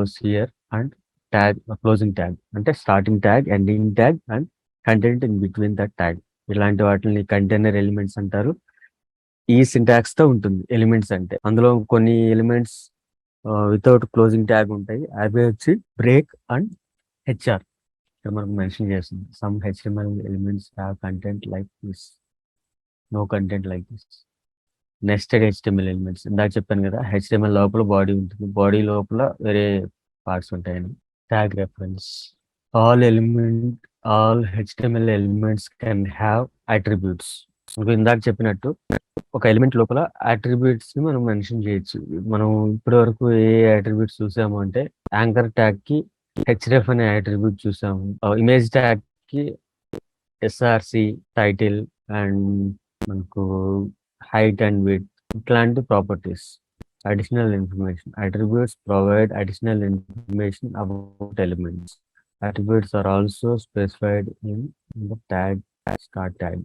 goes here and tag closing tag అంటే starting tag, ending tag and content in between that tag. ఇలాంటి వాటిని container elements అంటారు. ఈ syntax తో ఉంటుంది ఎలిమెంట్స్ అంటే. అందులో కొన్ని ఎలిమెంట్స్ వితౌట్ క్లోజింగ్ ట్యాగ్ ఉంటాయి. అవి వచ్చి బ్రేక్ అండ్ హెచ్ఆర్. ఇక్కడ మనకు మెన్షన్ చేస్తుంది some HTML elements have content like this, no content like this. Nested HTML elements ఇందాక చెప్పాను కదా, హెచ్టిఎంఎల్ లోపల బాడీ ఉంటుంది, బాడీ లోపల వేరే పార్ట్స్ ఉంటాయని. Tag reference all HTML elements can have attributes. ఇందాక చెప్పినట్టు ఒక ఎలిమెంట్ లోపల అట్రిబ్యూట్స్ ని మనం మెన్షన్ చేయొచ్చు. మనం ఇప్పటి వరకు ఏ అట్రిబ్యూట్స్ చూసాము అంటే యాంకర్ ట్యాగ్ కి హెచ్రెఫ్ అనే అట్రిబ్యూట్ చూసాము, ఇమేజ్ ట్యాగ్ కి ఎస్ఆర్సి టైటిల్ అండ్ మనకు హైట్ అండ్ విడ్త్ ఇట్లాంటి properties. Additional information attributes provide additional information about elements. Attributes are also specified in the tag start tag.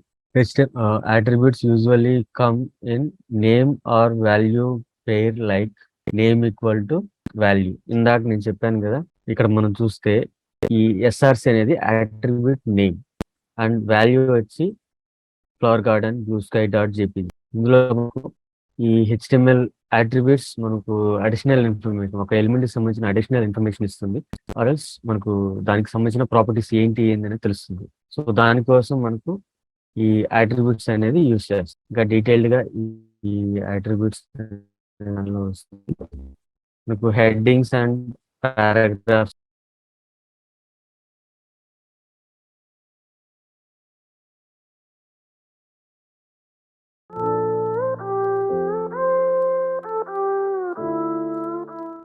Attributes usually come in name or value pair like name equal to value. ఇందాక నేను చెప్పాను కదా, ఇక్కడ మనం చూస్తే ఈ SRC అనేది attribute name and value వచ్చి flower garden blue sky dot JPG. ఇందులో ఈ హెచ్టిఎంఎల్ అట్రిబ్యూట్స్ మనకు అడిషనల్ ఇన్ఫర్మేషన్, ఒక ఎలిమెంట్ కి సంబంధించిన అడిషనల్ ఇన్ఫర్మేషన్ ఇస్తుంది, ఆర్ఎల్స్ మనకు దానికి సంబంధించిన ప్రాపర్టీస్ ఏంటి అనేది తెలుస్తుంది. సో దానికోసం మనకు ఈ అట్రిబ్యూట్స్ అనేది యూజ్ చేస్తాం. ఇంకా డీటెయిల్డ్ గా ఈ అట్రిబ్యూట్స్ మనకు హెడ్డింగ్స్ అండ్ పారాగ్రాఫ్స్